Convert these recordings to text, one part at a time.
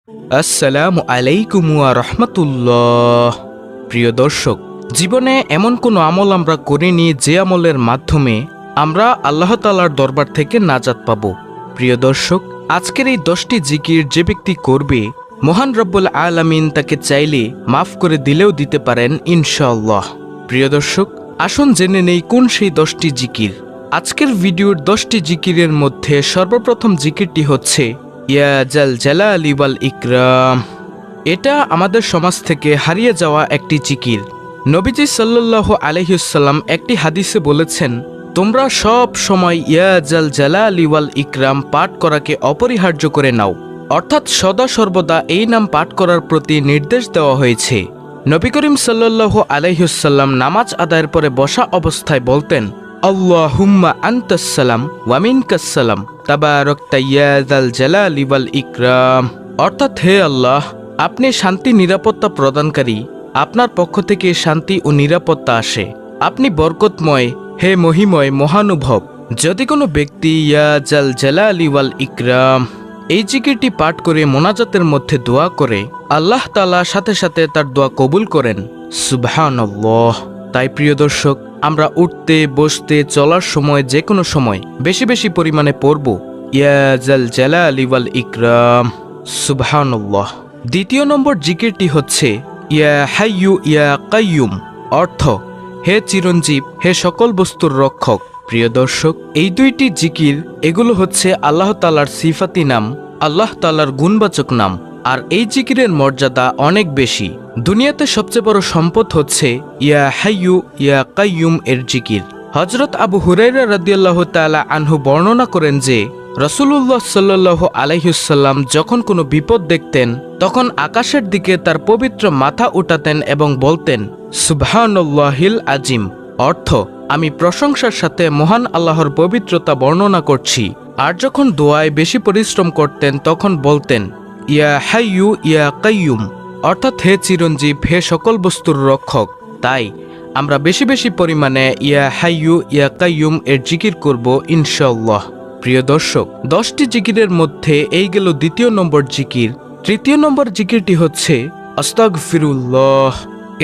আসসালামু আলাইকুম ওয়া রাহমাতুল্লাহ। প্রিয় দর্শক, জীবনে এমন কোনো আমল আমরা করিনি যে আমলের মাধ্যমে আমরা আল্লাহ তাআলার দরবার থেকে নাজাত পাব। প্রিয় দর্শক, আজকের এই 10টি জিকির যে ব্যক্তি করবে, মহান রব্বুল আলামিন তাকে চাইলে মাফ করে দিলেও দিতে পারেন ইনশাআল্লাহ। প্রিয় দর্শক, আসুন জেনে নেই কোন সেই 10টি জিকির। আজকের ভিডিওর 10টি জিকিরের মধ্যে সর্বপ্রথম জিকিরটি হচ্ছে ইয়া জাল জালালি ওয়াল ইকরাম। এটা আমাদের সমাজ থেকে হারিয়ে যাওয়া একটি জিকির। নবীজি সাল্লাল্লাহু আলাইহি ওয়াসাল্লাম একটি হাদিসে বলেছেন, তোমরা সব সময় ইয়া জাল জালালি ওয়াল ইকরাম পাঠ করাকে অপরিহার্য করে নাও, অর্থাৎ সদা সর্বদা এই নাম পাঠ করার প্রতি নির্দেশ দেওয়া হয়েছে। নবী করিম সাল্লাল্লাহু আলাইহি ওয়াসাল্লাম নামাজ আদায়ের পরে বসা অবস্থায় বলতেন, আল্লাহুম্মা আনতাস সালাম ওয়া মিনকাস সালাম তাবারাকতা ইয়া যাল জালালি ওয়াল ইকরাম। অর্থাৎ, হে আল্লাহ, আপনি শান্তি নিরাপত্তা প্রদানকারী, আপনার পক্ষ থেকে শান্তি ও নিরাপত্তা আসে, আপনি বরকতময়, হে মহিময় মহানুভব। যদি কোনো ব্যক্তি ইয়া জাল জালালি ওয়াল ইকরাম এই জিকিরটি পাঠ করে মোনাজাতের মধ্যে দোয়া করে, আল্লাহ তাআলা সাথে সাথে তার দোয়া কবুল করেন। সুবহানাল্লাহ। তাই প্রিয় দর্শক, আমরা উঠতে বসতে চলার সময় যে কোনো সময় বেশি বেশি পরিমাণে পড়ব ইয়া জাল জালালি ওয়াল ইকরাম। সুবহানাল্লাহ। দ্বিতীয় নম্বর জিকিরটি হচ্ছে ইয়া হাইয়ু ইয়া কাইয়ুম, অর্থ হে চিরঞ্জীব, হে সকল বস্তুর রক্ষক। প্রিয় দর্শক, এই দুইটি জিকির, এগুলো হচ্ছে আল্লাহ তাআলার সিফাতি নাম, আল্লাহ তাআলার গুণবাচক নাম। আর এই জিকিরের মর্যাদা অনেক বেশি। দুনিয়াতে সবচেয়ে বড় সম্পদ হচ্ছে ইয়া হাইয়ু ইয়া কাইয়ুম এর জিকির। হযরত আবু হুরায়রা রাদিয়াল্লাহু তাআলা আনহু বর্ণনা করেন যে রাসূলুল্লাহ সাল্লাল্লাহু আলাইহি ওয়াসাল্লাম যখন কোনো বিপদ দেখতেন, তখন আকাশের দিকে তার পবিত্র মাথা উঠাতেন এবং বলতেন, সুবহানাল্লাহিল আজিম, অর্থ আমি প্রশংসার সাথে মহান আল্লাহর পবিত্রতা বর্ণনা করছি। আর যখন দোয়ায় বেশি পরিশ্রম করতেন, তখন বলতেন ইয়া হাইয়ু ইয়া কাইয়ুম, অর্থাৎ হে চিরঞ্জীব, হে সকল বস্তুর রক্ষক। তাই আমরা বেশি বেশি পরিমাণে ইয়া হাইয়ু ইয়া কাইয়ুম এর জিকির করব ইনশাআল্লাহ। প্রিয় দর্শক, 10টি জিকিরের মধ্যে এই গেল দ্বিতীয় নম্বর জিকির। তৃতীয় নম্বর জিকিরটি হচ্ছে আস্তাগফিরুল্লাহ।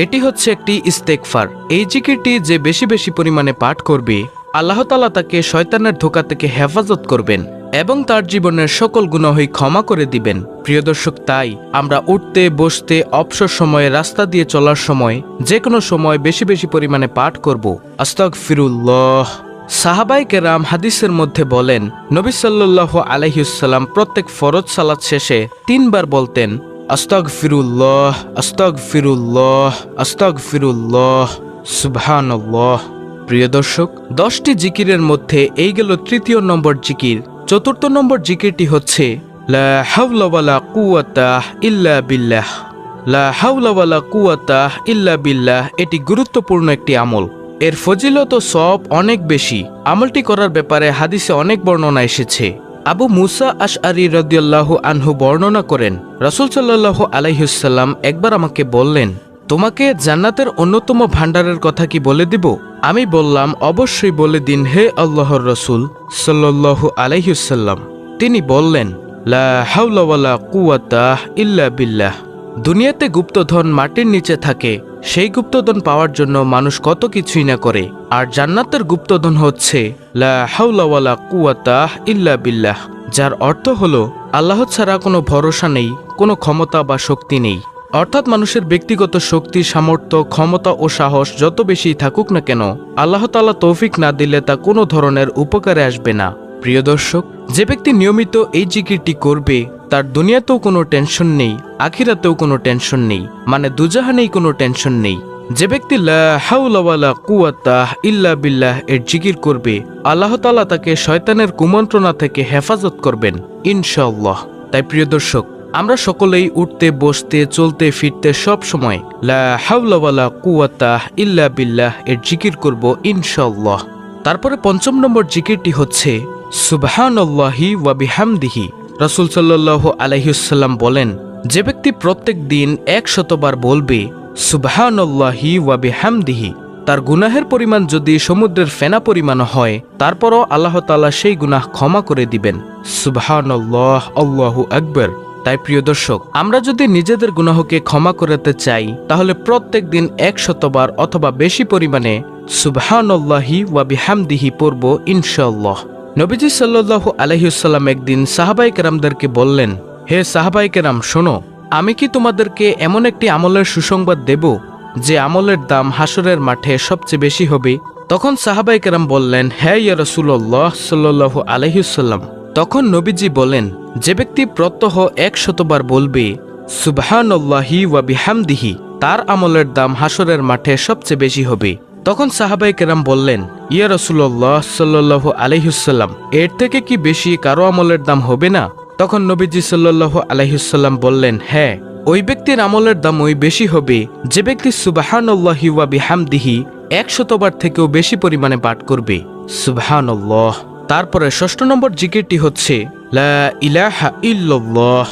এটি হচ্ছে একটি ইস্তেগফার। এই জিকিরটি যে বেশি বেশি পরিমাণে পাঠ করবে, আল্লাহ তাআলা তাকে শয়তানের ধোঁকা থেকে হেফাজত করবেন এবং তার জীবনের সকল গুনাহই ক্ষমা করে দিবেন। প্রিয় দর্শক, তাই আমরা উঠতে বসতে অবসর সময়ে রাস্তা দিয়ে চলার সময় যে কোনো সময় বেশি বেশি পরিমাণে পাঠ করব আস্তাগফিরুল্লাহ। সাহাবায়ে কেরাম হাদিসের মধ্যে বলেন, নবী সাল্লাল্লাহু আলাইহি ওয়াসাল্লাম প্রত্যেক ফরজ সালাত শেষে 3 বার বলতেন, আস্তাগফিরুল্লাহ আস্তাগফিরুল্লাহ আস্তাগফিরুল্লাহ সুবহানাল্লাহ। প্রিয় দর্শক, 10টি জিকিরের মধ্যে এই গেল তৃতীয় নম্বর জিকির। চতুর্থ নম্বর জিকিরটি হচ্ছে লা হাওলা ওয়ালা কুওয়াতা ইল্লা বিল্লাহ। লা হাওলা ওয়ালা কুওয়াতা ইল্লা বিল্লাহ এটি গুরুত্বপূর্ণ একটি আমল। এর ফজিলত ও সওয়াব অনেক বেশি। আমলটি করার ব্যাপারে হাদিসে অনেক বর্ণনা এসেছে। আবু মুসা আশআরী রাদিয়াল্লাহু আনহু বর্ণনা করেন, রাসূল সাল্লাল্লাহু আলাইহি ওয়াসাল্লাম একবার আমাকে বললেন, তোমাকে জান্নাতের অন্যতম ভাণ্ডারের কথা কি বলে দিব? আমি বললাম, অবশ্যই বলে দিন হে আল্লাহর রাসূল সাল্লাল্লাহু আলাইহি ওয়াসাল্লাম। তিনি বললেন, লা হাওলা ওয়ালা কুওয়াতা ইল্লা বিল্লাহ। দুনিয়াতে গুপ্তধন মাটির নিচে থাকে, সেই গুপ্তধন পাওয়ার জন্য মানুষ কত কিছুই না করে। আর জান্নাতের গুপ্তধন হচ্ছে লা হাওলা ওয়ালা কুওয়াতা ইল্লা বিল্লাহ, যার অর্থ হলো আল্লাহ ছাড়া কোনো ভরসা নেই, কোনো ক্ষমতা বা শক্তি নেই। অর্থাৎ মানুষের ব্যক্তিগত শক্তি, সামর্থ্য, ক্ষমতা ও সাহস যত বেশি থাকুক না কেন, আল্লাহ তাআলা তৌফিক না দিলে তা কোনো ধরনের উপকারে আসবে না। প্রিয় দর্শক, যে ব্যক্তি নিয়মিত এই জিকিরটি করবে, তার দুনিয়াতেও কোনো টেনশন নেই, আখিরাতেও কোনো টেনশন নেই, মানে দুজাহানেই কোনো টেনশন নেই। যে ব্যক্তি লা হাওলা ওয়ালা কুওয়াতা ইল্লা বিল্লাহ এর জিকির করবে, আল্লাহ তাআলা তাকে শয়তানের কুমন্ত্রণা থেকে হেফাজত করবেন ইনশাআল্লাহ। তাই প্রিয় দর্শক, আমরা সকলেই উঠতে বসতে চলতে ফিরতে সব সময় লা হাওলা ওয়ালা কুওয়াতা ইল্লা বিল্লাহ এর জিকির করব ইনশাআল্লাহ। তারপরে 5ম নম্বর জিকিরটি হচ্ছে সুবহানাল্লাহি ওয়া বিহামদিহি। রাসূল সাল্লাল্লাহু আলাইহি ওয়াসাল্লাম বলেন, যে ব্যক্তি প্রত্যেক দিন 100 বার বলবে সুবহানাল্লাহি ওয়া বিহামদিহি, তার গুনাহের পরিমাণ যদি সমুদ্রের ফেনা পরিমাণ হয়, তারপরও আল্লাহ তাআলা সেই গুনাহ ক্ষমা করে দিবেন। সুবহানাল্লাহ, আল্লাহু আকবার। তাই প্রিয় দর্শক, আমরা যদি নিজেদের গুনাহকে ক্ষমা করতে চাই তাহলে প্রত্যেক দিন 100 বার অথবা বেশি পরিমাণে সুবহানাল্লাহি ওয়া বিহামদিহি পড়ব ইনশাআল্লাহ। নবীজি সাল্লাল্লাহু আলাইহি ওয়াসাল্লাম একদিন সাহাবায়ে কেরামদেরকে বললেন, হে সাহাবায়ে কেরাম, শোনো, আমি কি তোমাদেরকে এমন একটি আমলের সুসংবাদ দেব যে আমলের দাম হাসরের মাঠে সবচেয়ে বেশি হবে? তখন সাহাবায়ে কেরাম বললেন, হ্যাঁ ইয়া রাসূলুল্লাহ সাল্লাল্লাহু আলাইহি ওয়াসাল্লাম। তখন নবীজি বলেন, যে ব্যক্তি প্রত্যহ 100 বার বলবে সুবহানাল্লাহি ওয়া বিহামদিহি, তার আমলের দাম হাসরের মাঠে সবচেয়ে বেশি হবে। তখন সাহাবায়ে কেরাম বললেন, ইয়া রাসূলুল্লাহ সাল্লাল্লাহু আলাইহি ওয়াসাল্লাম, এর থেকে কি বেশি কারো আমলের দাম হবে না? তখন নবীজি সাল্লাল্লাহু আলাইহি ওয়াসাল্লাম বললেন, হ্যাঁ, ওই ব্যক্তির আমলের দাম ওই বেশি হবে যে ব্যক্তি সুবহানাল্লাহি ওয়া বিহামদিহি 100 বার থেকেও বেশি পরিমাণে পাঠ করবে। সুবহানাল্লাহ। তারপরে 6 নম্বর জিকিরটি হচ্ছে লা ইলাহা ইল্লাল্লাহ।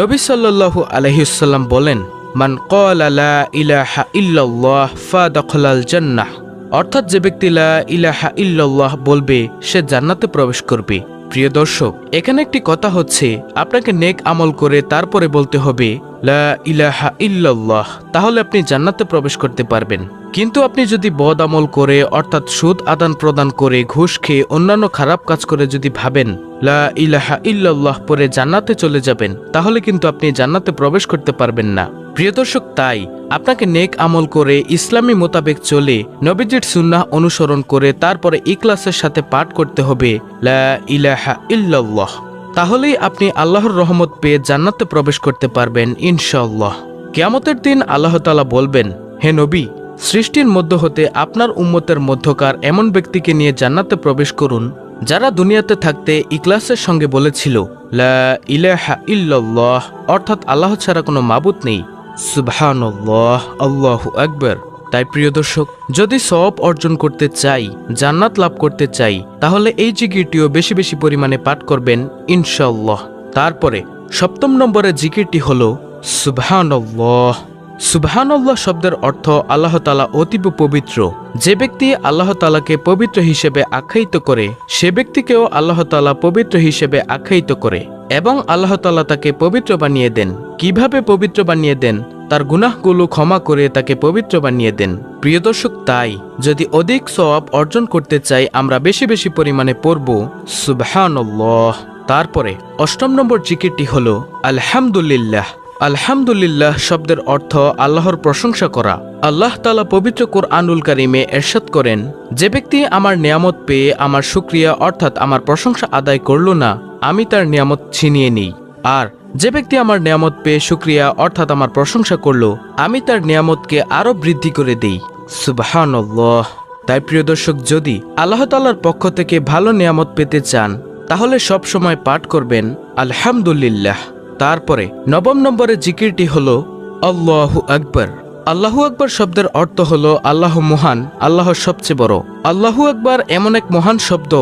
নবী সাল্লাল্লাহু আলাইহি ওয়াসাল্লাম বলেন, মান ক্বালা লা ইলাহা ইল্লাল্লাহ ফাদাখালাল জান্নাহ, অর্থাৎ যে ব্যক্তি লা ইলাহা ইল্লাল্লাহ বলবে সে জান্নাতে প্রবেশ করবে। প্রিয় দর্শক, এখানে একটি কথা হচ্ছে, আপনাকে নেক আমল করে তারপরে বলতে হবে লা ইলাহা ইল্লাল্লাহ, তাহলে আপনি জান্নাতে প্রবেশ করতে পারবেন। কিন্তু আপনি যদি বদ আমল করে অর্থাৎ সুদ আদান প্রদান করে, ঘুষ খেয়ে, অন্যান্য খারাপ কাজ করে যদি ভাবেন লা ইলাহা ইল্লাল্লাহ পরে জান্নাতে চলে যাবেন, তাহলে কিন্তু আপনি জান্নাতে প্রবেশ করতে পারবেন না। প্রিয় দর্শক, তাই আপনাকে নেক আমল করে ইসলামী মোতাবেক চলে নবীজির সুন্নাহ অনুসরণ করে তারপরে ইখলাসের সাথে পাঠ করতে হবে লা ইলাহা ইল্লাল্লাহ, তাহলেই আপনি আল্লাহর রহমত পেয়ে জান্নাতে প্রবেশ করতে পারবেন ইনশাআল্লাহ। কিয়ামতের দিন আল্লাহ তাআলা বলবেন, হে নবী, সৃষ্টির মধ্য হতে আপনার উম্মতের মধ্যকার এমন ব্যক্তিকে নিয়ে জান্নাতে প্রবেশ করুন যারা দুনিয়াতে থাকতে ইখলাসের সঙ্গে বলেছিল লা ইলাহা ইল্লাল্লাহ, অর্থাৎ আল্লাহ ছাড়া কোনো মাবুদ নেই। সুবহানাল্লাহ, আল্লাহু আকবার। তাই প্রিয় দর্শক, যদি সওয়াব অর্জন করতে চাই, জান্নাত লাভ করতে চাই, তাহলে এই জিকিরটিও বেশি বেশি পরিমাণে পাঠ করবেন ইনশাআল্লাহ। তারপরে 7 নম্বরে জিকিরটি হলো সুবহানাল্লাহ। সুবহানাল্লাহ শব্দের অর্থ আল্লাহ তাআলা অতীব পবিত্র। যে ব্যক্তি আল্লাহ তাআলাকে পবিত্র হিসেবে আখ্যায়িত করে, সে ব্যক্তিকেও আল্লাহ তাআলা পবিত্র হিসেবে আখ্যায়িত করে এবং আল্লাহ তাআলা তাকে পবিত্র বানিয়ে দেন। কিভাবে পবিত্র বানিয়ে দেন? তার গুনাহগুলো ক্ষমা করে তাকে পবিত্র বানিয়ে দেন। প্রিয় দর্শক, তাই যদি অধিক সওয়াব অর্জন করতে চাই, আমরা বেশি বেশি পরিমাণে পড়ব সুবহানাল্লাহ। তারপরে 8 নম্বর জিকিরটি হলো আলহামদুলিল্লাহ। আলহামদুলিল্লাহ শব্দের অর্থ আল্লাহর প্রশংসা করা। আল্লাহ তাআলা পবিত্র কুরআনুল কারীমে ইরশাদ করেন, যে ব্যক্তি আমার নিয়ামত পেয়ে আমার শুকরিয়া অর্থাৎ আমার প্রশংসা আদায় করল না, আমি তার নিয়ামত ছিনিয়ে নিই। আর যে ব্যক্তি আমার নিয়ামত পেয়ে শুকরিয়া অর্থাৎ আমার প্রশংসা করল, আমি তার নিয়ামতকে আরো বৃদ্ধি করে দেই। সুবহানাল্লাহ। তাই প্রিয় দর্শক, যদি আল্লাহ তাআলার পক্ষ থেকে ভালো নিয়ামত পেতে চান, তাহলে সব সময় পাঠ করবেন আলহামদুলিল্লাহ। তারপরে 9 নম্বরের জিকিরটি হলো আল্লাহু আকবার। আল্লাহু আকবার শব্দের অর্থ হলো আল্লাহ মহান, আল্লাহ সবচেয়ে বড়। আল্লাহু আকবার এমন এক মহান শব্দ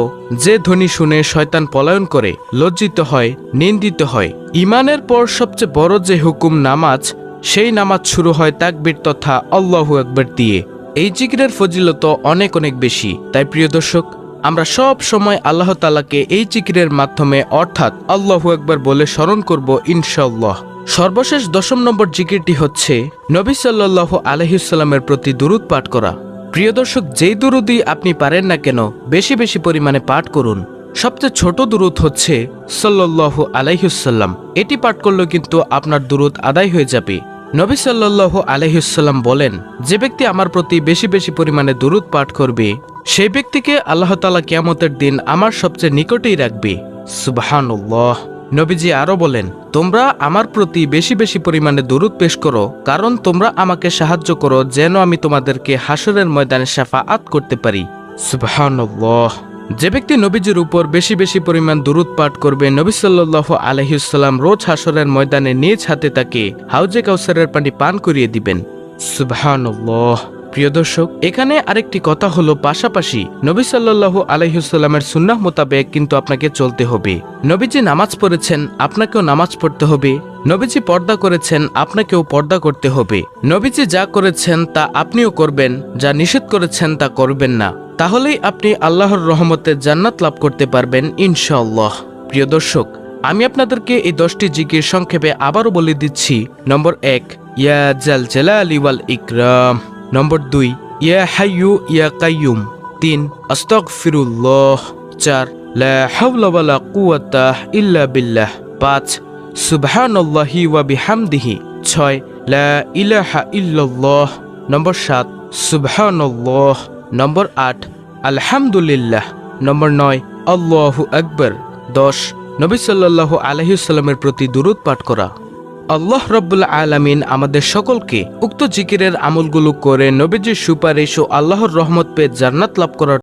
যে ধ্বনি শুনে শয়তান পলায়ন করে, লজ্জিত হয়, নিন্দিত হয়। ঈমানের পর সবচেয়ে বড় যে হুকুম নামাজ, সেই নামাজ শুরু হয় তাকবীর তথা আল্লাহু আকবার দিয়ে। এই জিকিরের ফজিলত অনেক অনেক বেশি। তাই প্রিয় দর্শক, আমরা সব সময় আল্লাহ তাআলাকে এই জিকিরের মাধ্যমে অর্থাৎ আল্লাহু আকবার বলে স্মরণ করব ইনশাআল্লাহ। সর্বশেষ 10 নম্বর জিকিরটি হচ্ছে নবী সাল্লাল্লাহু আলাইহি ওয়াসাল্লামের প্রতি দুরূদ পাঠ করা। প্রিয় দর্শক, যেই দুরূদই আপনি পারেন না কেন, বেশি বেশি পরিমাণে পাঠ করুন। সবচেয়ে ছোট দুরূদ হচ্ছে সাল্লাল্লাহু আলাইহি ওয়াসাল্লাম। এটি পাঠ করলে কিন্তু আপনার দুরূদ আদায় হয়ে যাবে। নবী সাল্লাল্লাহু আলাইহি ওয়াসাল্লাম বলেন, যে ব্যক্তি আমার প্রতি বেশি বেশি পরিমাণে দুরূদ পাঠ করবে, সেই ব্যক্তিকে আল্লাহ তাআলা কিয়ামতের দিন আমার সবচেয়ে নিকটেই রাখবে। সুবহানাল্লাহ। নবীজি আরো বলেন, তোমরা আমার প্রতি বেশি বেশি পরিমাণে দুরূদ পেশ করো, কারণ তোমরা আমাকে সাহায্য করো যেন আমি তোমাদেরকে হাসরের ময়দানে শাফাআত করতে পারি। সুবহানাল্লাহ। যে ব্যক্তি নবীজির উপর বেশি বেশি পরিমাণ দুরূদ পাঠ করবে, নবী সাল্লাল্লাহু আলাইহি ওয়াসাল্লাম রোজ হাসরের ময়দানে নিজ হাতে তাকে হাউজে কাউসারের পানি পান করিয়ে দিবেন। সুবহানাল্লাহ। প্রিয় দর্শক, এখানে আরেকটি কথা হলো, পাশাপাশি নবী সাল্লাল্লাহু আলাইহি ওয়াসাল্লামের সুন্নাহ মোতাবেক কিন্তু আপনাকে চলতে হবে। নবীজি নামাজ পড়েছেন, আপনাকেও নামাজ পড়তে হবে। নবীজি পর্দা করেছেন, আপনাকেও পর্দা করতে হবে। নবীজি যা করেছেন তা আপনিও করবেন, যা নিষেধ করেছেন তা করবেন না। তাহলেই আপনি আল্লাহর রহমতে জান্নাত লাভ করতে পারবেন ইনশাআল্লাহ। প্রিয় দর্শক, আমি আপনাদেরকে এই 10টি জিকির সংক্ষেপে আবারও বলে দিচ্ছি। নম্বর 1, ইয়া জাল জালালি ওয়াল ইকরাম। নম্বর 2, ইয়া হাইয়ু ইয়া কাইয়ুম। 3, আস্তাগফিরুল্লাহ। 4, লা হাওলা ওয়ালা কুওয়াতা ইল্লা বিল্লাহ। 5, সুবহানাল্লাহি ওয়া বিহামদিহি। 6, লা ইলাহা ইল্লাল্লাহ। নম্বর 7, সুবহানাল্লাহ। নম্বর 8, আলহামদুলিল্লাহ। নম্বর 9, আল্লাহু আকবার। 10, নবী সাল্লাল্লাহু আলাইহি ওয়াসাল্লামের প্রতি দুরূদ পাঠ করা। আল্লাহ রাব্বুল আলামিন আমাদের সকলকে উক্ত জিকিরের আমলগুলো করে নবীজির সুপারিশ ও আল্লাহর রহমত পেয়ে জান্নাত লাভ করার